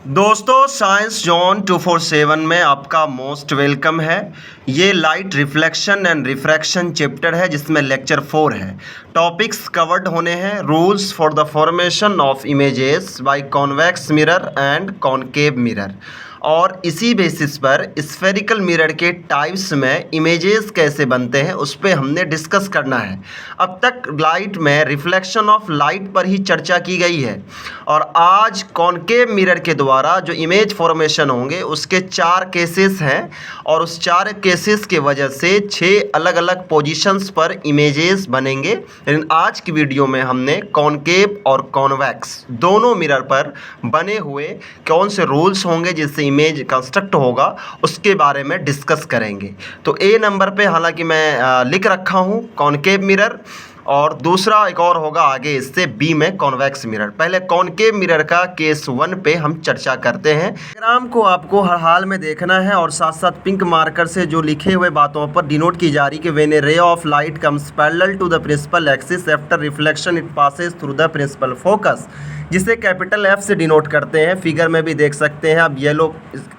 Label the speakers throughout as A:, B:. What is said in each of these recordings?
A: दोस्तों science zone 247 में आपका मोस्ट वेलकम है। ये light reflection and refraction chapter है जिसमें लेक्चर 4 है। टॉपिक्स कवर्ड होने हैं rules for the formation of images by convex mirror and concave mirror, और इसी बेसिस पर स्फेरिकल मिरर के टाइप्स में इमेजेस कैसे बनते हैं उस पर हमने डिस्कस करना है। अब तक लाइट में रिफ्लेक्शन ऑफ लाइट पर ही चर्चा की गई है और आज कॉनकेव मिरर के द्वारा जो इमेज फॉर्मेशन होंगे उसके 4 केसेस हैं और उस 4 केसेस के वजह से 6 अलग अलग पोजीशंस पर इमेजेस बनेंगे। लेकिन आज की वीडियो में हमने कॉनकेव और कॉन्वेक्स दोनों मिरर पर बने हुए कौन से रूल्स होंगे जिससे इमेज कंस्ट्रक्ट होगा उसके बारे में डिस्कस करेंगे। तो ए नंबर पे हालांकि मैं लिख रखा हूँ कॉनकेव मिरर, और दूसरा एक और होगा आगे इससे बी में कॉन्वेक्स मिरर। पहले कॉनकेव मिरर का केस 1 पे हम चर्चा करते हैं। डायग्राम को आपको हर हाल में देखना है और साथ साथ पिंक मार्कर से जो लिखे हुए बातों पर डिनोट की जा रही कि when a ray of light comes parallel to the principal axis after reflection it passes through the principal focus, जिसे कैपिटल एफ से डिनोट करते हैं। फिगर में भी देख सकते हैं, अब येलो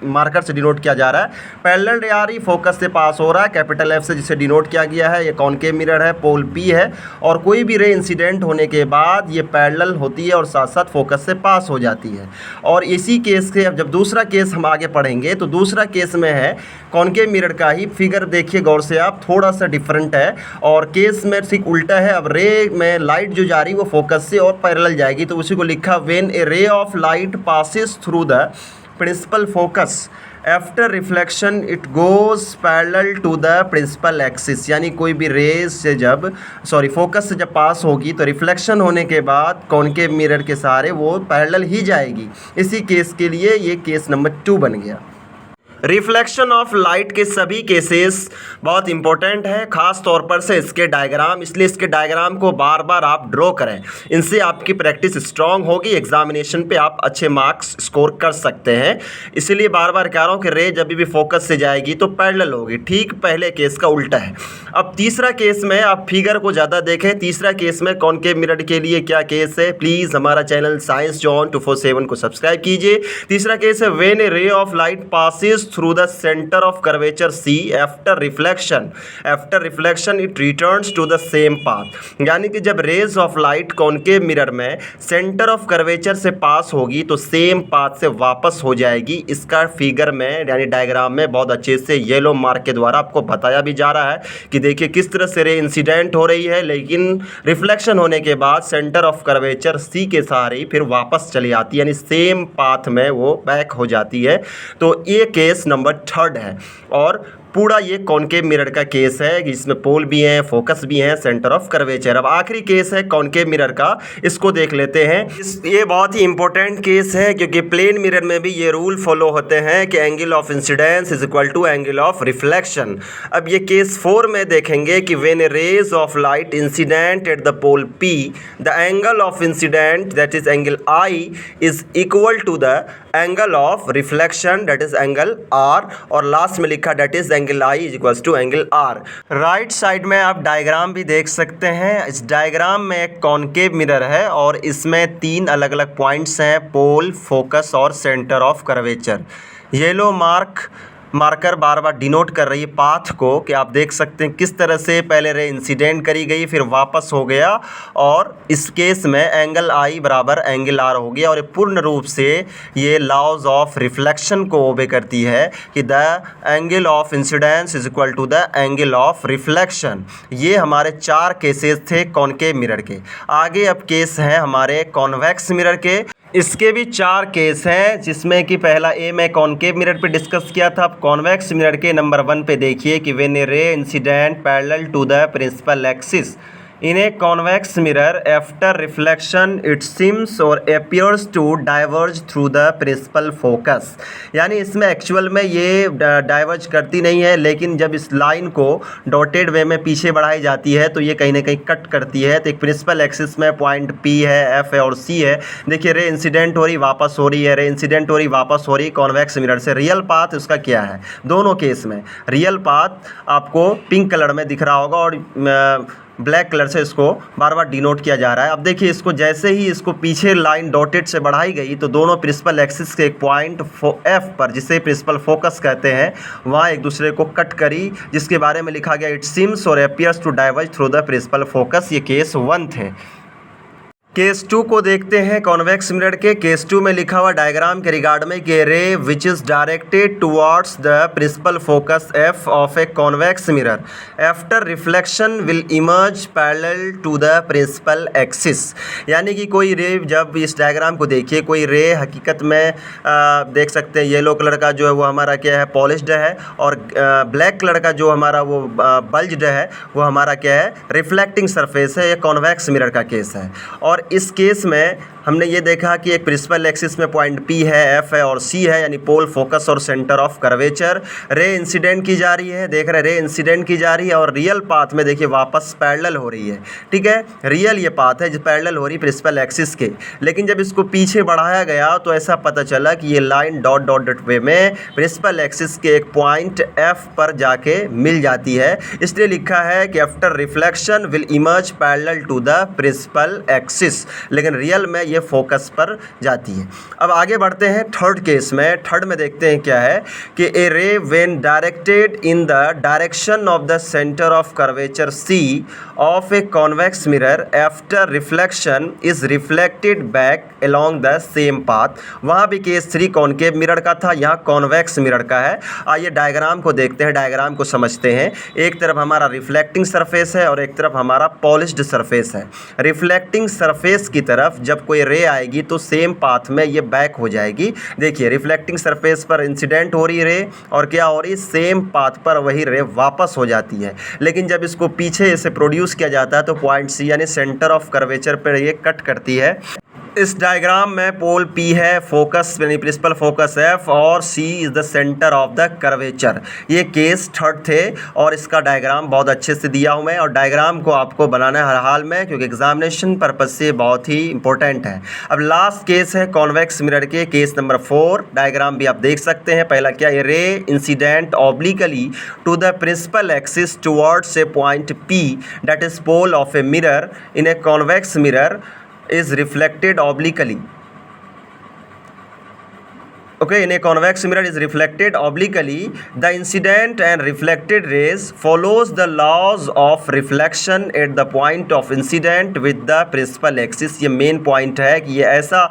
A: मार्कर से डिनोट किया जा रहा है। पैरेलल रे आ रही फोकस से पास हो रहा है कैपिटल एफ से, जिसे डिनोट किया गया है। ये कॉनकेव मिरर है, पोल पी है और कोई भी रे इंसिडेंट होने के बाद ये पैरेलल होती है और साथ साथ फोकस से पास हो जाती है। और इसी केस के अब जब दूसरा केस हम आगे पढ़ेंगे तो दूसरा केस में है कॉनकेव मिरर का ही। फिगर देखिए गौर से आप, थोड़ा सा डिफरेंट है और केस में ठीक उल्टा है। अब रे में लाइट जो जा रही है वो फोकस से और पैरेलल जाएगी, तो उसी को लिखा when a ray of light passes through the principal focus after reflection it goes parallel to the principal axis. यानी कोई भी रेज से जब फोकस से जब पास होगी तो रिफ्लेक्शन होने के बाद कॉनकेव मिरर के सहारे वो पैरेलल ही जाएगी। इसी केस के लिए ये केस नंबर 2 बन गया। रिफ्लेक्शन ऑफ लाइट के सभी केसेस बहुत इंपॉर्टेंट है, ख़ास तौर पर से इसके डायग्राम, इसलिए इसके डायग्राम को बार बार आप ड्रॉ करें। इनसे आपकी प्रैक्टिस स्ट्रांग होगी, एग्जामिनेशन पे आप अच्छे मार्क्स स्कोर कर सकते हैं। इसलिए बार बार कह रहा हूँ कि रे जब भी फोकस से जाएगी तो पैरेलल होगी, ठीक पहले केस का उल्टा है। अब तीसरा केस में आप फिगर को ज़्यादा देखें। तीसरा केस में कॉनकेव मिरर के लिए क्या केस है, प्लीज़ हमारा चैनल साइंस जॉन 247 को सब्सक्राइब कीजिए। तीसरा केस है when a ray of light passes through the center of curvature C after reflection it returns to the same path। यानी कि जब rays of light concave mirror में centre of curvature से pass होगी तो सेम पाथ से वापस हो जाएगी। इसका फिगर में यानी डायग्राम में बहुत अच्छे से येलो मार्क के द्वारा आपको बताया भी जा रहा है कि देखिए किस तरह से रे इंसिडेंट हो रही है, लेकिन रिफ्लेक्शन होने के बाद सेंटर ऑफ कर्वेचर C के सहारे फिर वापस चली आती है, यानी सेम पाथ में वो बैक हो जाती है। तो ये केस नंबर 3 है और पूरा ये कॉनकेव मिरर का केस है जिसमें पोल भी हैं, फोकस भी हैं, सेंटर ऑफ कर्वेचर। अब आखिरी केस है कॉनकेव मिरर का, इसको देख लेते हैं। ये बहुत ही इंपॉर्टेंट केस है क्योंकि प्लेन मिरर में भी ये रूल फॉलो होते हैं कि angle of incidence is equal to angle of reflection. अब ये केस 4 में देखेंगे कि when a rays of light incident at the pole P the angle of incident that is angle I is equal to the angle of reflection that is angle R, और last में लिखा that is angle I is equals to angle R। Right side में आप diagram भी देख सकते हैं। इस डायग्राम में एक कॉनकेव मिरर है और इसमें 3 अलग अलग पॉइंट्स हैं, पोल, फोकस और centre of curvature. Yellow marker bar bar denote कर रही है पाथ को कि आप देख सकते हैं किस तरह से पहले रे इंसिडेंट करी गई फिर वापस हो गया, और इस केस में एंगल I बराबर एंगल R हो गया। और ये पूर्ण रूप से ये लॉज ऑफ रिफ्लेक्शन को ओबे करती है कि the angle of incidence is equal to the angle of reflection. ये हमारे 4 केसेस थे कॉनकेव मिरर के। आगे अब केस हैं हमारे कॉन्वेक्स मिरर के। इसके भी 4 केस हैं जिसमें कि पहला ए में कॉनकेव मिरर पे डिस्कस किया था। अब कॉन्वेक्स मिरर के नंबर 1 पे देखिए कि when a ray incident parallel to the principal axis in a convex mirror after reflection it seems और appears to diverge through the principal focus. यानी इसमें एक्चुअल में ये डाइवर्ज करती नहीं है, लेकिन जब इस लाइन को डॉटेड वे में पीछे बढ़ाई जाती है तो ये कहीं ना कहीं कट करती है। तो एक प्रिंसिपल एक्सिस में पॉइंट P है, F है और C है। देखिए रे इंसिडेंट हो रही वापस हो रही है, रे इंसिडेंट हो रही वापस हो रही कॉन्वेक्स मिरर से। रियल पाथ उसका क्या है, दोनों केस में रियल पाथ आपको पिंक कलर में दिख रहा होगा और ब्लैक कलर से इसको बार बार डिनोट किया जा रहा है। अब देखिए इसको जैसे ही इसको पीछे लाइन डॉटेड से बढ़ाई गई तो दोनों प्रिंसिपल एक्सिस के एक पॉइंट एफ पर, जिसे प्रिंसिपल फोकस कहते हैं, वहाँ एक दूसरे को कट करी, जिसके बारे में लिखा गया इट सीम्स और appears to diverge through the principal focus. ये केस 1 थे। केस 2 को देखते हैं कॉन्वेक्स मिरर के। केस 2 में लिखा हुआ डायग्राम के रिगार्ड में कि ray which is directed towards the principal focus F of a convex mirror after reflection will emerge parallel to the principal axis. यानी कि कोई रे, जब इस डायग्राम को देखिए, कोई रे हकीकत में देख सकते हैं येलो कलर का जो है वो हमारा क्या है, पॉलिश्ड है, और ब्लैक कलर का जो हमारा वो बल्ज्ड है वो हमारा क्या है, रिफ्लेक्टिंग सरफेस है। ये कॉन्वेक्स मिरर का केस है। और इस केस में हमने ये देखा कि एक प्रिंसिपल एक्सिस में पॉइंट P है, F है और C है, यानी पोल, फोकस और centre of curvature. Ray incident की जा रही है, देख रहे रे इंसिडेंट की जा रही है, और रियल पाथ में देखिए वापस पैरेलल हो रही है। ठीक है, रियल ये पाथ है जो पैरेलल हो रही प्रिंसिपल एक्सिस के। लेकिन जब इसको पीछे बढ़ाया गया तो ऐसा पता चला कि ये लाइन डॉट डॉट डॉट वे में प्रिंसिपल एक्सिस के एक पॉइंट F पर जाके मिल जाती है। इसलिए लिखा है कि after reflection will emerge parallel to the principal axis, लेकिन रियल में ये फोकस पर जाती है। अब आगे बढ़ते हैं थर्ड केस में। थर्ड में देखते हैं क्या है कि ए रे when directed in the direction of the centre of curvature C of a convex mirror after reflection is reflected back along the same path. वहाँ भी केस 3 कॉनकेव मिरर का था, यहाँ कॉन्वेक्स मिरर का है। आइए डायग्राम को देखते हैं, डायग्राम को समझते हैं। एक तरफ हमारा रिफ्लेक्टिंग सरफेस है और एक तरफ हमारा पॉलिश्ड सरफेस है। रिफ्लेक्टिंग सरफेस की तरफ जब कोई रे आएगी तो सेम पाथ में ये बैक हो जाएगी। देखिए रिफ्लेक्टिंग सरफेस पर इंसिडेंट हो रही रे और क्या हो रही, सेम पाथ पर वही रे वापस हो जाती है। लेकिन जब इसको पीछे से प्रोड्यूस किया जाता है तो पॉइंट C यानी सेंटर ऑफ कर्वेचर पर ये कट करती है। इस डायग्राम में पोल P है, फोकस यानी प्रिंसिपल फोकस F और C is the centre of the curvature. ये केस थर्ड थे और इसका डायग्राम बहुत अच्छे से दिया हूँ मैं, और डायग्राम को आपको बनाना है हर हाल में, क्योंकि एग्जामिनेशन पर्पज से बहुत ही इंपॉर्टेंट है। अब लास्ट केस है कॉन्वेक्स मिरर के, केस नंबर 4। डायग्राम भी आप देख सकते हैं। पहला क्या है, ray incident obliquely to the principal axis towards a point P that is pole of a mirror in a convex mirror is reflected obliquely. Okay, in a convex mirror is reflected obliquely. The incident and reflected rays follows the laws of reflection at the point of incident with the principal axis. ये main point है कि ये ऐसा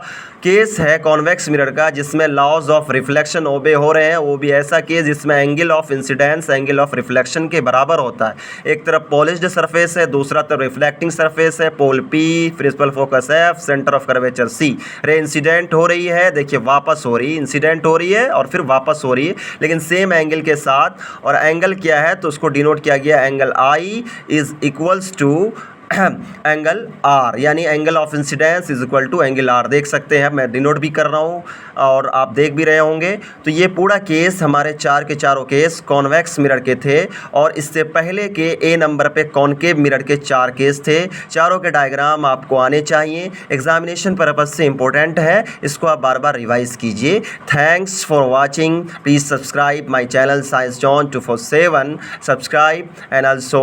A: case है convex mirror का जिसमें laws of reflection ओबे हो रहे हैं। वो भी ऐसा केस जिसमें angle of incidence angle of reflection के बराबर होता है। एक तरफ पॉलिश्ड सरफेस है, दूसरा तरफ रिफ्लेक्टिंग सरफेस है। Pole P, principal focus F, centre of curvature C। Ray incident हो रही है, देखिए वापस हो रही है, इंसिडेंट हो रही है और फिर वापस हो रही है, लेकिन सेम एंगल के साथ। और एंगल क्या है तो उसको डिनोट किया गया angle I is equals to angle R, यानी angle of incidence is equal to angle R। देख सकते हैं, मैं डिनोट भी कर रहा हूँ और आप देख भी रहे होंगे। तो ये पूरा केस हमारे 4 के चारों केस कॉन्वेक्स मिरर के थे, और इससे पहले के A नंबर पे कॉनकेव मिरर के 4 केस थे। चारों के डायग्राम आपको आने चाहिए, एग्जामिनेशन पर्पज से इंपॉर्टेंट है, इसको आप बार बार रिवाइज कीजिए। Thanks for watching, please subscribe my channel science John 247, subscribe and also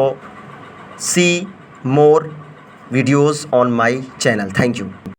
A: see more videos on my channel. Thank you.